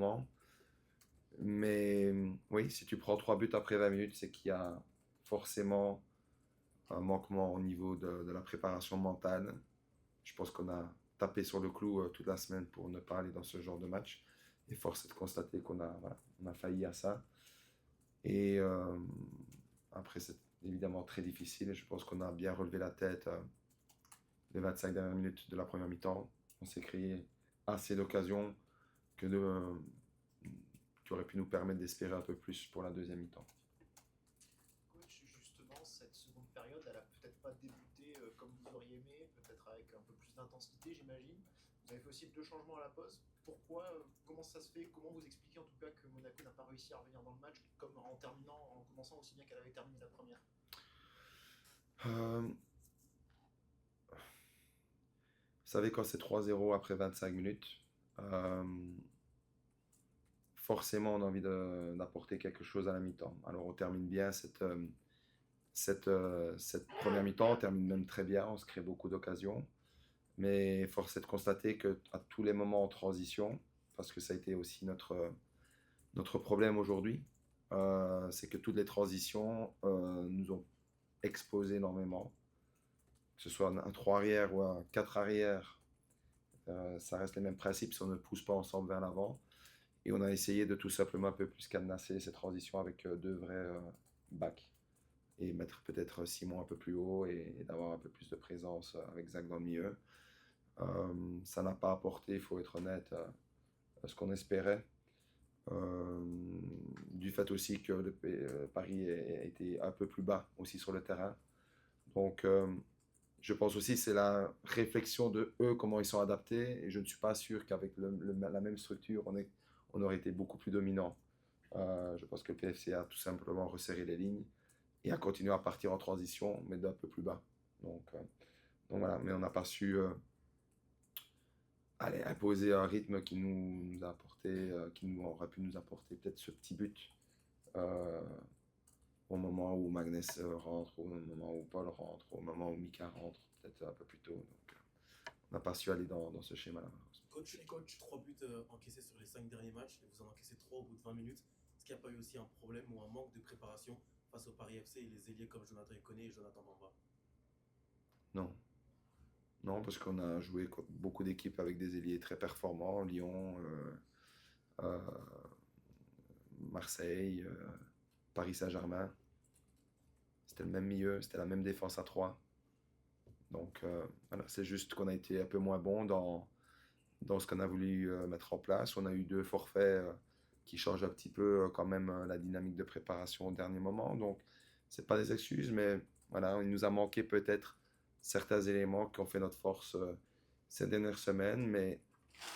moment. Mais oui, si tu prends 3 buts après 20 minutes, c'est qu'il y a forcément un manquement au niveau de la préparation mentale. Je pense qu'on a tapé sur le clou toute la semaine pour ne pas aller dans ce genre de match. Et force est de constater on a failli à ça. Et après, c'est évidemment très difficile. Et je pense qu'on a bien relevé la tête les 25 dernières minutes de la première mi-temps. On s'est créé assez d'occasions que qui auraient pu nous permettre d'espérer un peu plus pour la deuxième mi-temps. Coach, justement, cette seconde période, elle a peut-être pas débuté comme vous auriez aimé, peut-être avec un peu plus d'intensité, j'imagine. Vous avez fait aussi 2 changements à la pause. Pourquoi comment ça se fait? Comment vous expliquez en tout cas que Monaco n'a pas réussi à revenir dans le match comme en commençant aussi bien qu'elle avait terminé la première? Vous savez, quand c'est 3-0 après 25 minutes, forcément on a envie d'apporter quelque chose à la mi-temps. Alors on termine bien cette première mi-temps, on termine même très bien, on se crée beaucoup d'occasions. Mais force est de constater que à tous les moments en transition, parce que ça a été aussi notre problème aujourd'hui, c'est que toutes les transitions nous ont exposé énormément. Que ce soit un 3 arrière ou un 4 arrière, ça reste les mêmes principes si on ne pousse pas ensemble vers l'avant. Et on a essayé de tout simplement un peu plus cadenasser ces transitions avec deux vrais backs. Et mettre peut-être Simon un peu plus haut et d'avoir un peu plus de présence avec Zach dans le milieu. Ça n'a pas apporté, il faut être honnête, ce qu'on espérait. Euh, du fait aussi que Paris a été un peu plus bas aussi sur le terrain. Donc, je pense aussi que c'est la réflexion de eux, comment ils sont adaptés. Et je ne suis pas sûr qu'avec la même structure, on aurait été beaucoup plus dominant. Je pense que le PFC a tout simplement resserré les lignes et a continué à partir en transition, mais d'un peu plus bas. Donc voilà, mais on n'a pas su imposer un rythme qui nous a apporté, qui nous aurait pu nous apporter peut-être ce petit but euh, au moment où Magnus rentre, au moment où Paul rentre, au moment où Mika rentre, peut-être un peu plus tôt. Donc, on n'a pas su aller dans ce schéma-là. Coach, 3 buts encaissés sur les 5 derniers matchs et vous en encaissez 3 au bout de 20 minutes. Est-ce qu'il n'y a pas eu aussi un problème ou un manque de préparation face au Paris FC et les ailiers comme Jonathan Iconé et Jonathan Bamba? Non. Non, parce qu'on a joué contre beaucoup d'équipes avec des ailiers très performants, Lyon, euh, Marseille, Paris Saint-Germain. C'était le même milieu, c'était la même défense à 3. Donc voilà, c'est juste qu'on a été un peu moins bon dans ce qu'on a voulu mettre en place. On a eu 2 forfaits qui changent un petit peu quand même la dynamique de préparation au dernier moment. Donc, c'est pas des excuses, mais voilà, il nous a manqué peut-être certains éléments qui ont fait notre force ces dernières semaines. Mais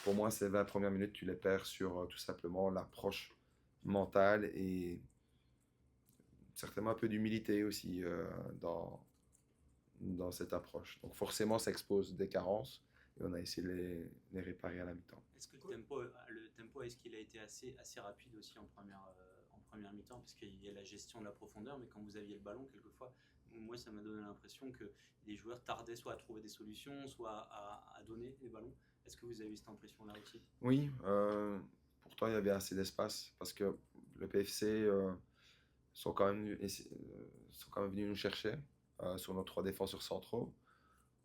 pour moi, ces 20 premières minutes, tu les perds sur tout simplement l'approche mentale et certainement un peu d'humilité aussi dans cette approche. Donc forcément, ça expose des carences et on a essayé de les réparer à la mi-temps. Est-ce que le tempo est-ce qu'il a été assez rapide aussi en première mi-temps, parce qu'il y a la gestion de la profondeur, mais quand vous aviez le ballon, quelquefois, moi ça m'a donné l'impression que les joueurs tardaient soit à trouver des solutions, soit à donner les ballons. Est-ce que vous avez eu cette impression-là aussi? Oui, pourtant il y avait assez d'espace parce que le PFC sont quand même venus nous chercher sur nos 3 défenseurs centraux.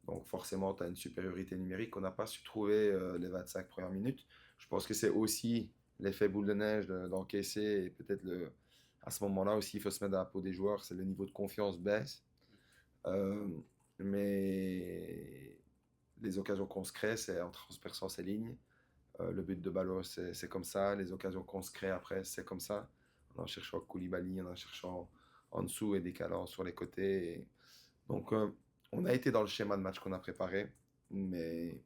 Donc forcément, tu as une supériorité numérique qu'on n'a pas su trouver les 25 premières minutes. Je pense que c'est aussi l'effet boule de neige d'encaisser et peut-être à ce moment-là aussi, il faut se mettre dans la peau des joueurs, c'est le niveau de confiance baisse. Euh, mais les occasions qu'on se crée, c'est en transperçant ces lignes. Le but de Ballot, c'est comme ça. Les occasions qu'on se crée après, c'est comme ça. En cherchant Koulibaly, en cherchant en dessous et décalant sur les côtés. Donc, on a été dans le schéma de match qu'on a préparé, mais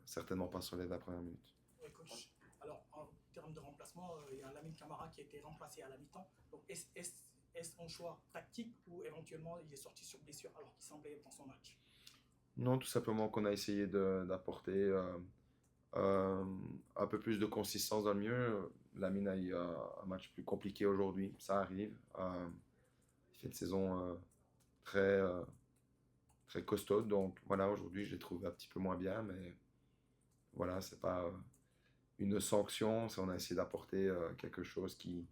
certainement pas sur les 20 premières minutes. Oui, coach. Alors, en termes de remplacement, il y a Lamine Camara qui a été remplacé à la mi-temps. Donc, est-ce un choix tactique ou éventuellement il est sorti sur blessure alors qu'il semblait être dans son match? Non, tout simplement qu'on a essayé d'apporter euh, un peu plus de consistance dans le milieu. Lamine a eu un match plus compliqué aujourd'hui, ça arrive. Il fait une saison très, très costaud, donc voilà, aujourd'hui je l'ai trouvé un petit peu moins bien, mais voilà, c'est pas une sanction, on a essayé d'apporter quelque chose qui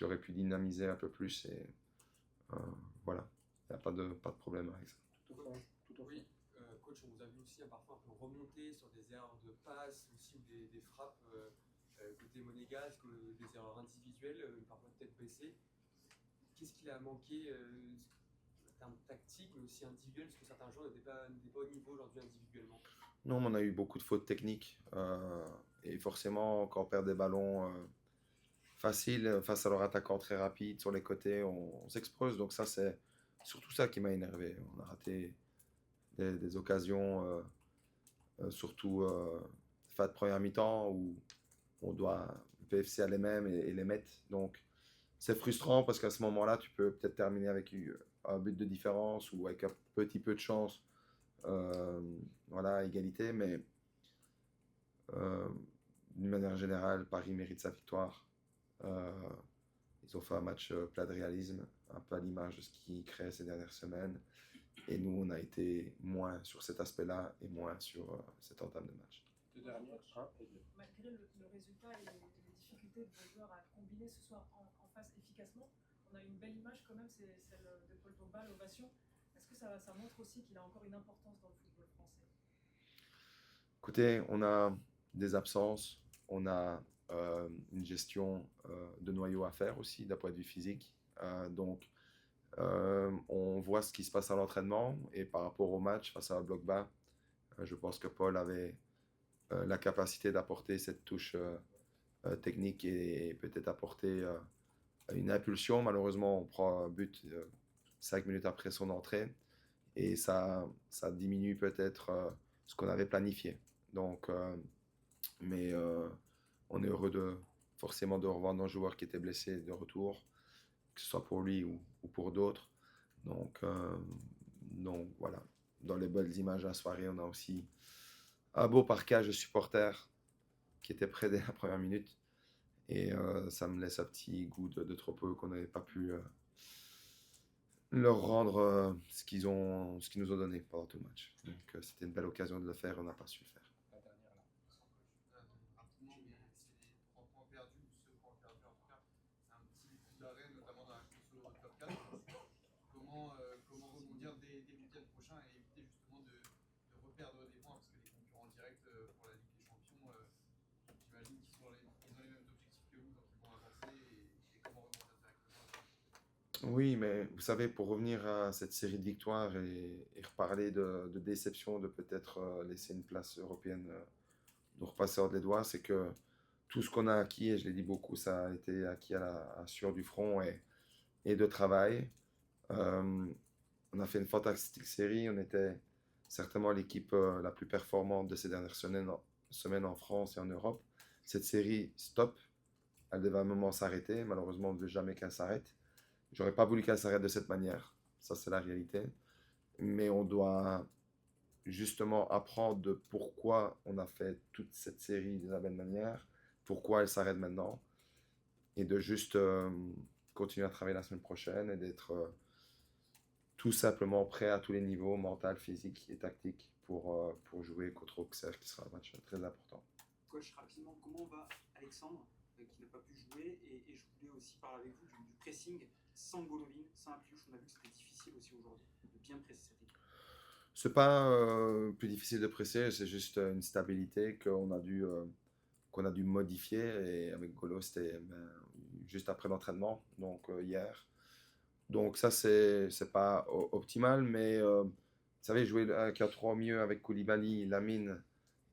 aurait pu dynamiser un peu plus. Et voilà, il n'y a pas de problème avec ça. Oui, coach, on vous a vu aussi parfois un peu remonter sur des erreurs de passe aussi ou des frappes côté monégasque, des erreurs individuelles, parfois tête baissée. Qu'est-ce qu'il a manqué en termes tactiques, mais aussi individuels, parce que certains joueurs n'étaient pas au niveau aujourd'hui individuellement? Non, mais on a eu beaucoup de fautes techniques. Et forcément, quand on perd des ballons faciles face à leur attaquant très rapide sur les côtés, on s'expose. Donc ça, c'est surtout ça qui m'a énervé. On a raté des occasions, surtout fin de première mi-temps, où on doit PFC à les mêmes et les mettre. Donc c'est frustrant parce qu'à ce moment-là, tu peux peut-être terminer avec un but de différence ou avec un petit peu de chance. Voilà, égalité, mais d'une manière générale, Paris mérite sa victoire. Ils ont fait un match plein de réalisme, un peu à l'image de ce qu'ils créaient ces dernières semaines. Et nous, on a été moins sur cet aspect-là et moins sur cette entame de match. Malgré le résultat et les difficultés de vos joueurs à combiner ce soir en face efficacement, on a une belle image quand même, c'est celle de Paul Pogba, l'ovation. Est-ce que ça montre aussi qu'il a encore une importance dans le football français? Écoutez, on a des absences, on a une gestion de noyau à faire aussi d'un point de vue physique. Donc, on voit ce qui se passe à l'entraînement et par rapport au match face à un bloc bas, je pense que Paul avait la capacité d'apporter cette touche technique et peut-être apporter une impulsion. Malheureusement, on prend un but 5 minutes après son entrée et ça diminue peut-être ce qu'on avait planifié. Donc, mais on est heureux forcément de revoir nos joueurs qui étaient blessés de retour, que ce soit pour lui ou pour d'autres. Donc voilà, dans les belles images de la soirée, on a aussi un beau parquage de supporters qui était près dès la première minute. Et ça me laisse un petit goût de trop peu qu'on n'avait pas pu leur rendre ce qu'ils nous ont donné pendant tout le match. Donc c'était une belle occasion de le faire et on n'a pas su le faire. Rapidement, mais c'est 3 points perdus, ou ce point perdu en tout cas, c'est un petit coup d'arrêt, notamment dans la course au top 4. Comment rebondir dès le week-end prochain et éviter justement de reperdre des points, parce que les concurrents directs pour la Ligue des Champions, j'imagine qu'ils ont les mêmes objectifs que vous, donc ils vont avancer, et comment rebondir directement? Oui, mais vous savez, pour revenir à cette série de victoires et reparler de déception, de peut-être laisser une place européenne nous repasser hors des doigts, c'est que tout ce qu'on a acquis, et je l'ai dit beaucoup, ça a été acquis à sueur du front et de travail. On a fait une fantastique série, on était certainement l'équipe la plus performante de ces dernières semaines en France et en Europe. Cette série, stop, elle devait à un moment s'arrêter, malheureusement on ne veut jamais qu'elle s'arrête. J'aurais pas voulu qu'elle s'arrête de cette manière, ça c'est la réalité. Mais on doit justement apprendre de pourquoi on a fait toute cette série de la belle manière, pourquoi elle s'arrête maintenant, et de juste continuer à travailler la semaine prochaine et d'être tout simplement prêt à tous les niveaux, mental, physique et tactique, pour jouer contre Auxerre, qui sera un match très important. Coach, rapidement, comment va Alexandre, qui n'a pas pu jouer, et je voulais aussi parler avec vous du pressing sans Golovin, sans Appiouche. On a vu que c'était difficile aussi aujourd'hui de bien presser cette équipe. C'est pas plus difficile de presser, c'est juste une stabilité qu'on a dû modifier. Et avec Golo, c'était juste après l'entraînement, donc hier. Donc ça, c'est pas optimal, mais vous savez, jouer avec un 3 au mieux avec Koulibaly, Lamine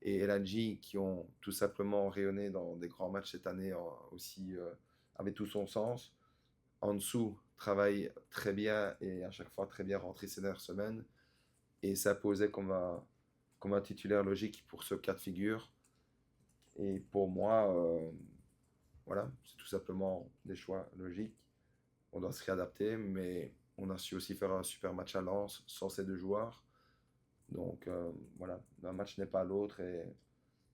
et Eladji, qui ont tout simplement rayonné dans des grands matchs cette année aussi, avait tout son sens. En dessous, travaille très bien et à chaque fois très bien rentré ces dernières semaines. Et s'imposait comme un titulaire logique pour ce cas de figure. Et pour moi, voilà, c'est tout simplement des choix logiques. On doit se réadapter, mais on a su aussi faire un super match à Lens sans ces deux joueurs. Donc voilà, un match n'est pas l'autre et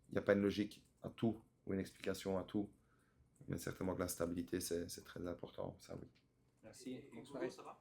il n'y a pas une logique à tout ou une explication à tout. Mais certainement que la stabilité, c'est très important, ça oui. Merci. Bonsoir. Ça va?